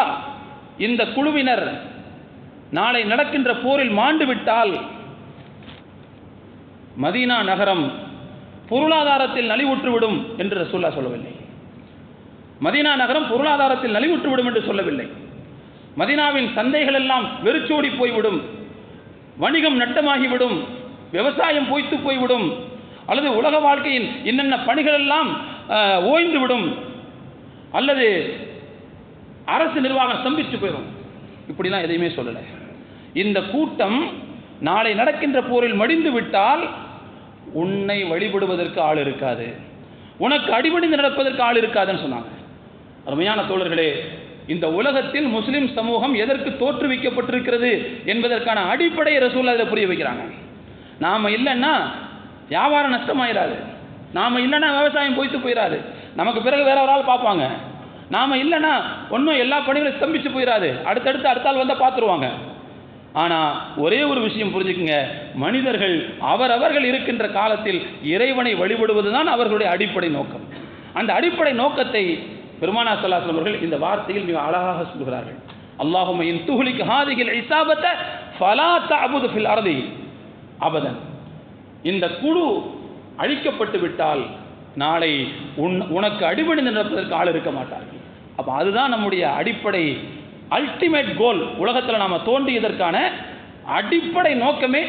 இந்த குழுவினர் நாளை நடக்கின்ற போரில் மாண்டு விட்டால் மதீனா நகரம் பொருளாதாரத்தில் நலிவுற்றுவிடும் என்று ரசூலுல்லாஹ் சொல்லவில்லை. மதீனா நகரம் பொருளாதாரத்தில் நலிவுற்றுவிடும் என்று சொல்லவில்லை. மதீனாவின் சந்தைகள் எல்லாம் வெறிச்சோடி போய்விடும், வணிகம் நட்டமாகிவிடும், விவசாயம் பொய்த்து போய்விடும், அல்லது உலக வாழ்க்கையின் என்னென்ன பணிகள் எல்லாம் ஓய்ந்துவிடும், அல்லது அரசு நிர்வாகம் ஸ்தம்பிச்சு போயிடும். இப்படிலாம் எதையுமே சொல்லலை. இந்த கூட்டம் நாளை நடக்கின்ற போரில் மடிந்து விட்டால் உன்னை வழிபடுவதற்கு ஆள் இருக்காது, உனக்கு அடிபணிந்து நடப்பதற்கு ஆள் இருக்காதுன்னு சொன்னாங்க. அருமையான தோழர்களே, இந்த உலகத்தில் முஸ்லிம் சமூகம் எதற்கு தோற்றுவிக்கப்பட்டிருக்கிறது என்பதற்கான அடிப்படையை ரசூலுல்லாஹ் இதில் புரிய வைக்கிறாங்க. நாம் இல்லைன்னா வியாபாரம் நஷ்டமாயிராது, நாம் இல்லைன்னா விவசாயம் போய்த்து போயிடாது, நமக்கு பிறகு வேற ஒரு ஆள் பார்ப்பாங்க. நாம் இல்லைன்னா ஒன்றும் எல்லா பணிகளும் ஸ்தம்பிச்சு போயிடாது, அடுத்த ஆள் வந்தால் பார்த்துருவாங்க. ஆனால் ஒரே ஒரு விஷயம் புரிஞ்சுக்குங்க, மனிதர்கள் அவரவர்கள் இருக்கின்ற காலத்தில் இறைவனை வழிபடுவது தான் அவர்களுடைய அடிப்படை நோக்கம். அந்த அடிப்படை நோக்கத்தை பெருமானார் ஸல்லல்லாஹு அலைஹி வஸல்லம் அவர்கள் இந்த வார்த்தையில் மிக அழகாக சொல்கிறார்கள். அல்லாஹும்ம இன் துஹ்லிக் ஹாதிஹில் இஸாபத ஃபலா தஅபுது ஃபில் அர்தி அபதன். இந்த குழு அழிக்கப்பட்டு விட்டால் நாளை உனக்கு அடிபணிந்து நடப்பதற்கு ஆள் இருக்க மாட்டார்கள். அப்போ அதுதான் நம்முடைய அடிப்படை அல்டிமேட் கோல். உலகத்தில் நாம் தோன்றியதற்கான அடிப்படை நோக்கமே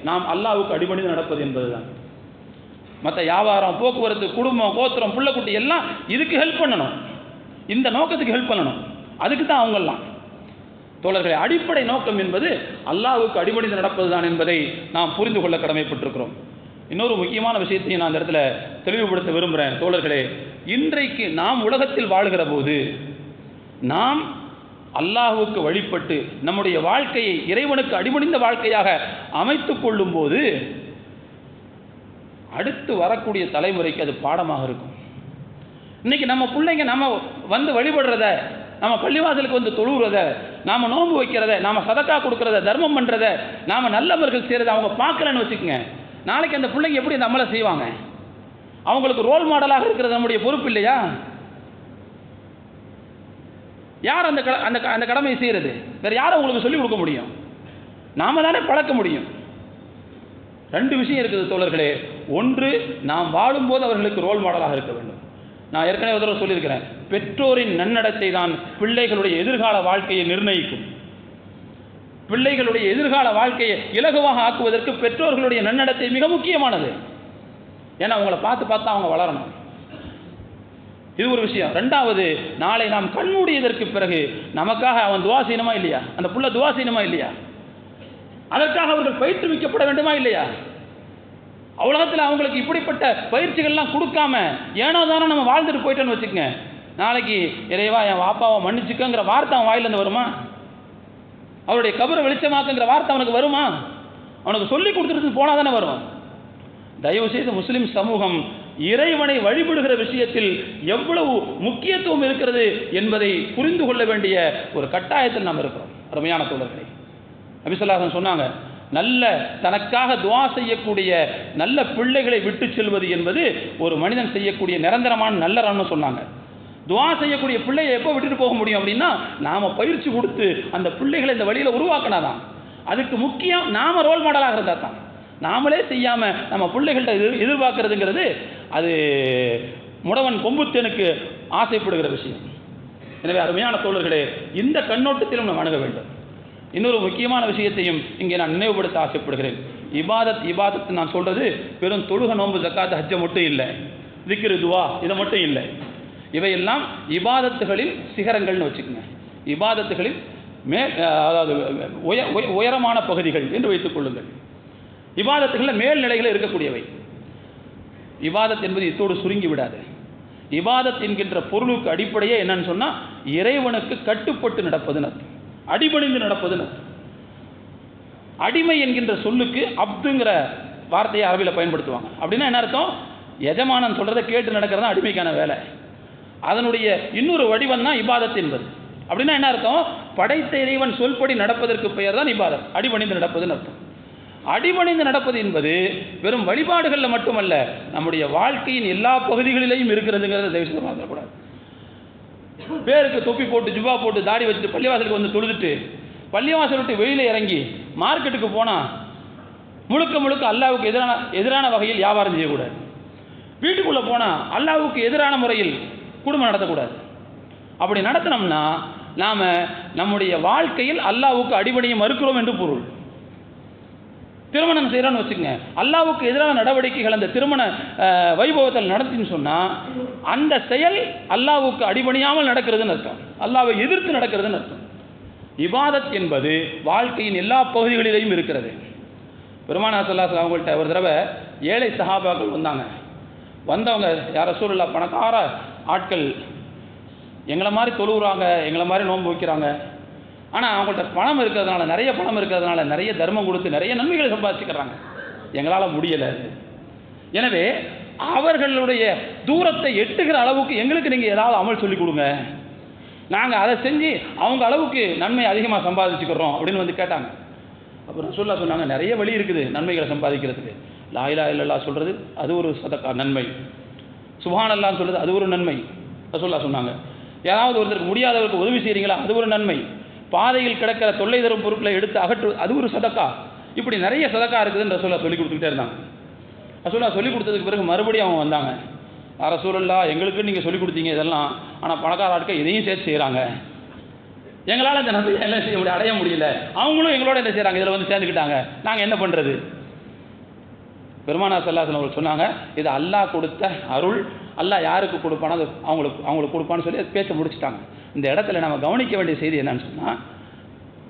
நாம் அல்லாஹ்வுக்கு அடிபணிந்து நடப்பது என்பதுதான். மற்ற வியாபாரம், போக்குவரத்து, குடும்பம், கோத்திரம், புள்ளக்குட்டி எல்லாம் இதுக்கு ஹெல்ப் பண்ணணும், இந்த நோக்கத்துக்கு ஹெல்ப் பண்ணணும், அதுக்கு தான் அவங்கெல்லாம். தோழர்களே, அடிப்படை நோக்கம் என்பது அல்லாஹ்வுக்கு அடிபணிந்து நடப்பது தான் என்பதை நாம் புரிந்து கொள்ள கடமைப்பட்டிருக்கிறோம். இன்னொரு முக்கியமான விஷயத்தையும் நான் இந்த இடத்துல தெளிவுபடுத்த விரும்புகிறேன். தோழர்களே, இன்றைக்கு நாம் உலகத்தில் வாழ்கிற போது நாம் அல்லாஹ்வுக்கு வழிபட்டு நம்முடைய வாழ்க்கையை இறைவனுக்கு அடிபணிந்த வாழ்க்கையாக அமைத்து கொள்ளும் போது அடுத்து வரக்கூடிய தலைமுறைக்கு அது பாடமாக இருக்கும். இன்னைக்கு நம்ம பிள்ளைங்க நம்ம வந்து வழிபடுறத, நம்ம பள்ளிவாசலுக்கு வந்து தொழுகிறத, நாம் நோன்பு வைக்கிறத, நாம் சதக்கா கொடுக்கறத, தர்மம் பண்ணுறத, நாம் நல்லவர்கள் செய்கிறத அவங்க பார்க்கலன்னு வச்சுக்கோங்க, நாளைக்கு அந்த பிள்ளைங்க எப்படி அந்த அமலை செய்வாங்க? அவங்களுக்கு ரோல் மாடலாக இருக்கிறது நம்முடைய பொறுப்பு இல்லையா? யார் அந்த அந்த கடமையை செய்கிறது? வேறு யாரும் உங்களுக்கு சொல்லிக் கொடுக்க முடியும்? நாம தானே பழக்க முடியும். ரெண்டு விஷயம் இருக்குது தோழர்களே. ஒன்று, நாம் வாழும்போது அவர்களுக்கு ரோல் மாடலாக இருக்க வேண்டும். நான் ஏற்கனவே ஒரு தடவை சொல்லியிருக்கிறேன், பெற்றோரின் நன்னடத்தை தான் பிள்ளைகளுடைய எதிர்கால வாழ்க்கையை நிர்ணயிக்கும். பிள்ளைகளுடைய எதிர்கால வாழ்க்கையை இலகுவாக ஆக்குவதற்கு பெற்றோர்களுடைய நன்னடத்தை மிக முக்கியமானது. ஏன்னா அவங்கள பார்த்து அவங்க வளரணும். இது ஒரு விஷயம். ரெண்டாவது, நாளை நாம் கண்மூடியதற்கு பிறகு நமக்காக அவன் துவா செய்யணுமா இல்லையா? அந்த புள்ள துவா செய்யணுமா இல்லையா? அதற்காக அவர்கள் பயிற்றுவிக்கப்பட வேண்டுமா இல்லையா? உலகத்தில் அவங்களுக்கு இப்படிப்பட்ட பயிற்சிகள்லாம் கொடுக்காம ஏனோ தானே நம்ம வாழ்ந்துட்டு போயிட்டோன்னு வச்சுக்கோங்க, நாளைக்கு இறைவா என் வாப்பாவை மன்னிச்சுக்கங்கிற வார்த்தை அவன் வாயிலிருந்து வருமா? அவருடைய கபரை வெளிச்சமாக்குங்கிற வார்த்தை அவனுக்கு வருமா? அவனுக்கு சொல்லி கொடுத்துட்டு போனால் தானே வரும். தயவு செய்து முஸ்லிம் சமூகம் இறைவனை வழிபடுகிற விஷயத்தில் எவ்வளவு முக்கியத்துவம் இருக்கிறது என்பதை புரிந்து கொள்ள வேண்டிய ஒரு கட்டாயத்தில் நாம் இருக்கிறோம். அருமையான தோழர்களே, நபி ஸல்லல்லாஹு அலைஹி வஸல்லம் சொன்னாங்க, நல்ல தனக்காக துஆ செய்யக்கூடிய நல்ல பிள்ளைகளை விட்டு செல்வது என்பது ஒரு மனிதன் செய்யக்கூடிய நிரந்தரமான நல்லறன்னு சொன்னாங்க. துஆ செய்யக்கூடிய பிள்ளையை எப்போ விட்டுட்டு போக முடியும் அப்படின்னா, நாம் பயிற்சி கொடுத்து அந்த பிள்ளைகளை இந்த வழியில் உருவாக்கினாதான். அதுக்கு முக்கியம் நாம் ரோல் மாடலாக இருந்தால் தான். நாமளே செய்யாமல் நம்ம பிள்ளைகள்கிட்ட எதிர்பார்க்கறதுங்கிறது அது முடவன் கொம்புத்தேனுக்கு ஆசைப்படுகிற விஷயம். எனவே அருமையான தோழர்களே, இந்த கண்ணோட்டத்திலும் நாம் அணுக வேண்டும். இன்னொரு முக்கியமான விஷயத்தையும் இங்கே நான் நினைவுபடுத்த ஆசைப்படுகிறேன். இபாதத் நான் சொல்கிறது வெறும் தொழுக, நோன்பு, ஜக்காத், ஹஜ்ஜை மட்டும் இல்லை, திக்ரு, துவா இதை மட்டும் இல்லை. இவையெல்லாம் இபாதத்துகளின் சிகரங்கள்னு வச்சுக்கோங்க. இபாதத்துகளில் அதாவது உயரமான பகுதிகள் என்று வைத்துக் கொள்ளுங்கள். இபாதத்துகளில் மேல்நிலைகளில் இருக்கக்கூடியவை. இபாதத் என்பது இத்தோடு சுருங்கி விடாது. இபாதத் என்கின்ற பொருளுக்கு அடிப்படையே என்னன்னு சொன்னால் இறைவனுக்கு கட்டுப்பட்டு நடப்பதுன்னு அர்த்தம், அடிபணிந்து நடப்பதுன்னு அர்த்தம். அடிமை என்கின்ற சொல்லுக்கு அப்துங்கிற வார்த்தையை அரபியில் பயன்படுத்துவாங்க. அப்படின்னா என்ன அர்த்தம்? எஜமானன் சொல்கிறத கேட்டு நடக்கிறது தான் அடிமைக்கான வேலை. அதனுடைய இன்னொரு வடிவம் தான் இபாதத் என்பது. அப்படின்னா என்ன அர்த்தம்? படைத்த இறைவன் சொல்படி நடப்பதற்கு பெயர் தான் இபாதத், அடிபணிந்து நடப்பதுன்னு அர்த்தம். அடிபணிந்து நடப்பது என்பது வெறும் வழிபாடுகளில் மட்டுமல்ல, நம்முடைய வாழ்க்கையின் எல்லா பகுதிகளிலையும் இருக்கிறதுங்கிறத தயவுசெய்து மறந்துடக்கூடாது. பேருக்கு தொப்பி போட்டு, ஜுபா போட்டு, தாடி வச்சுட்டு பள்ளிவாசலுக்கு வந்து தொழுதுட்டு பள்ளிவாசல் விட்டு வெளியில் இறங்கி மார்க்கெட்டுக்கு போனால் முழுக்க அல்லாஹ்வுக்கு எதிரான வகையில் வியாபாரம் செய்யக்கூடாது. வீட்டுக்குள்ளே போனால் அல்லாஹ்வுக்கு எதிரான முறையில் குடும்பம் நடத்தக்கூடாது. அப்படி நடத்தினோம்னா நாம் நம்முடைய வாழ்க்கையில் அல்லாஹ்வுக்கு அடிபணியை மறுக்கிறோம் என்று பொருள். திருமணம் செய்கிறான்னு வச்சுக்கோங்க, அல்லாஹ்வுக்கு எதிரான நடவடிக்கைகள் அந்த திருமண வைபவத்தில் நடத்தின்னு சொன்னால் அந்த செயல் அல்லாஹ்வுக்கு அடிபணியாமல் நடக்கிறதுன்னு அர்த்தம், அல்லாஹ்வை எதிர்த்து நடக்கிறதுன்னு அர்த்தம். இபாதத் என்பது வாழ்க்கையின் எல்லா பகுதிகளிலேயும் இருக்கிறது. பெருமானார் ஸல்லல்லாஹு அலைஹி வஸல்லம் அவங்கள்ட்ட ஒரு தடவை ஏழை சஹாபாக்கள் வந்தவங்க யார் ரசூலுல்லாஹ், பணக்கார ஆட்கள், எங்களை மாதிரி தொழுகிறாங்க, எங்களை மாதிரி நோன்பு வைக்கிறாங்க, ஆனால் அவங்கள்ட்ட பணம் இருக்கிறதுனால, நிறைய பணம் இருக்கிறதுனால நிறைய தர்மம் கொடுத்து நிறைய நன்மைகளை சம்பாதிச்சுக்கிறாங்க, எங்களால் முடியலை. எனவே அவர்களுடைய தூரத்தை எட்டுகிற அளவுக்கு எங்களுக்கு நீங்கள் ஏதாவது அமல் சொல்லிக் கொடுங்க, நாங்கள் அதை செஞ்சு அவங்க அளவுக்கு நன்மை அதிகமாக சம்பாதிச்சுக்கிறோம் அப்படின்னு வந்து கேட்டாங்க. அப்புறம் ரசூலுல்லாஹ் சொன்னாங்க, நிறைய வழி இருக்குது நன்மைகளை சம்பாதிக்கிறதுக்கு. லா இலாஹ இல்லல்லாஹ் சொல்கிறது அது ஒரு சதக்கா நன்மை, சுப்ஹானல்லாஹ்னு சொல்கிறது அது ஒரு நன்மை. ரசூலுல்லாஹ் சொன்னாங்க, யாராவது ஒருத்தருக்கு முடியாதவருக்கு உதவி செய்கிறீங்களா அது ஒரு நன்மை, பாதையில் கிடக்கிற தொல்லை தரும் பொருட்களை எடுத்து அகற்று அது ஒரு சதக்கா. இப்படி நிறைய சதக்கா இருக்குதுன்னு ரசூலுல்லாஹ் சொல்லி கொடுத்துக்கிட்டே இருந்தாங்க. ரசூலுல்லாஹ் சொல்லி கொடுத்ததுக்கு பிறகு மறுபடியும் அவங்க வந்தாங்க, ரசூலுல்லாஹ் எங்களுக்கு நீங்கள் சொல்லி கொடுத்தீங்க இதெல்லாம், ஆனால் பணக்கார ஆட்கள் இதையும் சேர்த்து செய்கிறாங்க, எங்களால் இந்த நன்மை எல்லாம் செய்ய முடியும், அடைய முடியல, அவங்களும் எங்களோட என்ன செய்கிறாங்க, இதில் வந்து சேர்ந்துக்கிட்டாங்க, நாங்கள் என்ன பண்ணுறது? பெருமானார் ஸல்லல்லாஹு அலைஹி வஸல்லம் சொன்னாங்க, இது அல்லாஹ் கொடுத்த அருள், அல்லாஹ் யாருக்கு கொடுப்பானோ அது அவங்களுக்கு கொடுப்பான்னு சொல்லி பேச முடிச்சுட்டாங்க. இந்த இடத்துல நம்ம கவனிக்க வேண்டிய செய்தி என்னன்னு சொன்னால்,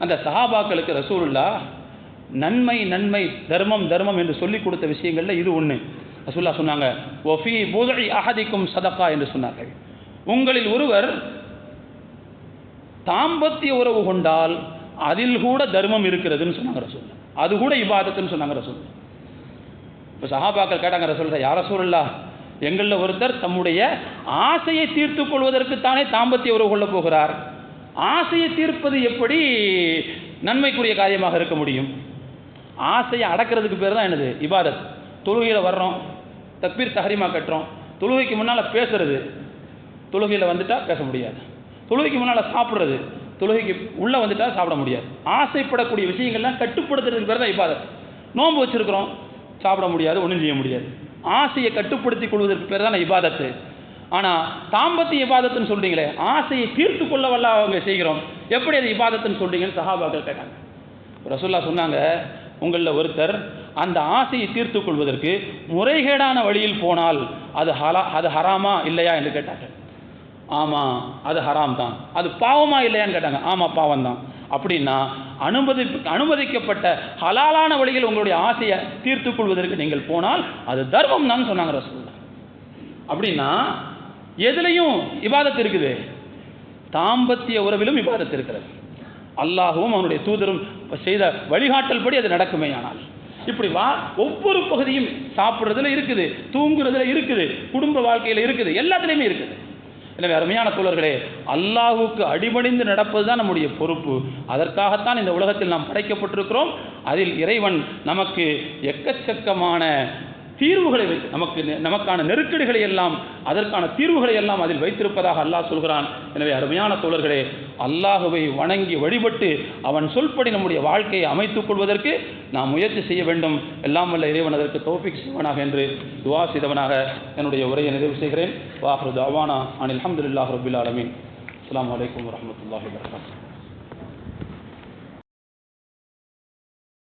அந்த சஹாபாக்களுக்கு ரசூலுல்லாஹ் நன்மை நன்மை தர்மம் தர்மம் என்று சொல்லிக் கொடுத்த விஷயங்களில் இது ஒன்று. ரசூலுல்லாஹ் சொன்னாங்க, ஒஃபி புதுஇ அஹதிக்கும் சதகா என்று சொன்னார்கள், உங்களில் ஒருவர் தாம்பத்திய உறவு கொண்டால் அதில் கூட தர்மம் இருக்கிறதுன்னு சொன்னாங்க ரசூலுல்லாஹ், அது கூட இபாதத்துன்னு சொன்னாங்க ரசூலுல்லாஹ். இப்போ சஹாபாக்கள் கேட்டாங்க ரசூலுல்லாஹ், யா ரசூலுல்லாஹ், எங்களில் ஒருத்தர் தம்முடைய ஆசையை தீர்த்து கொள்வதற்குத்தானே தாம்பத்திய உறவு கொள்ளப் போகிறார், ஆசையை தீர்ப்பது எப்படி நன்மைக்குரிய காரியமாக இருக்க முடியும்? ஆசையை அடக்கிறதுக்கு பேர் தான் என்னது? இபாதத். தொழுகையில் வர்றோம், தக்பீர் தஹ்ரீமா கட்டுறோம், தொழுகைக்கு முன்னால் பேசுறது, தொழுகையில் வந்துட்டால் பேச முடியாது, தொழுகைக்கு முன்னால் சாப்பிட்றது, தொழுகைக்கு உள்ளே வந்துட்டால் சாப்பிட முடியாது. ஆசைப்படக்கூடிய விஷயங்கள்லாம் கட்டுப்படுத்துறதுக்கு பேர் தான் இபாதத். நோன்பு வச்சுருக்கிறோம், சாப்பிட முடியாது, ஒன்றும் செய்ய முடியாது, ஆசையை கட்டுப்படுத்தி கொள்வதற்கு பேர் தான் இபாதத்து. ஆனால் தாம்பத்திய இபாதத்துன்னு சொல்கிறீங்களே, ஆசையை தீர்த்து கொள்ள வல்ல அவங்க செய்கிறோம், எப்படி அது இபாதத்துன்னு சொல்கிறீங்கன்னு சஹாபாக்கள் கேட்டாங்க. ரசூலுல்லாஹ் சொன்னாங்க, உங்களில் ஒருத்தர் அந்த ஆசையை தீர்த்து கொள்வதற்கு முறைகேடான வழியில் போனால் அது ஹராமா இல்லையா என்று கேட்டார்கள். ஆமாம் அது ஹராம் தான். அது பாவமா இல்லையான்னு கேட்டாங்க. ஆமாம் பாவம் தான். அப்படின்னா அனுமதிக்கப்பட்ட ஹலாலான வழியில் உங்களுடைய ஆசையை தீர்த்து கொள்வதற்கு நீங்கள் போனால் அது தர்மம் தான் சொன்னாங்க ரசூலுல்லாஹ். அப்படின்னா எதுலையும் இபாதத் இருக்குது, தாம்பத்திய உறவிலும் இபாதத் இருக்கிறது. அல்லாஹுவும் அவனுடைய தூதரும் செய்த வழிகாட்டல் படி அது நடக்குமே. ஆனால் இப்படி ஒவ்வொரு பகுதியும் சாப்பிட்றதுல இருக்குது, தூங்குறதுல இருக்குது, குடும்ப வாழ்க்கையில் இருக்குது, எல்லாத்துலேயுமே இருக்குது. எனவே அருமையான தோழர்களே, அல்லாஹுக்கு அடிபணிந்து நடப்பது தான் நம்முடைய பொறுப்பு. அதற்காகத்தான் இந்த உலகத்தில் நாம் படைக்கப்பட்டிருக்கிறோம். அதில் இறைவன் நமக்கு எக்கச்சக்கமான தீர்வுகளை நமக்கான நெருக்கடிகளை எல்லாம், அதற்கான தீர்வுகளை எல்லாம் அதில் வைத்திருப்பதாக அல்லாஹ் சொல்கிறான். எனவே அருமையான தோழர்களே, அல்லாஹுவை வணங்கி வழிபட்டு அவன் சொல்படி நம்முடைய வாழ்க்கையை அமைத்துக் கொள்வதற்கு நாம் முயற்சி செய்ய வேண்டும். எல்லாம் வல்ல இறைவன் அதற்கு தௌஃபீக் செய்வானாக என்று துஆ செய்தவனாக என்னுடைய உரையை நிறைவு செய்கிறேன். வாஹிரு தஅவானா அனில் ஹம்துலில்லாஹி ரப்பில் ஆலமீன். அஸ்ஸலாமு அலைக்கும் வரஹ்மத்துல்லாஹி வபரகாத்துஹு.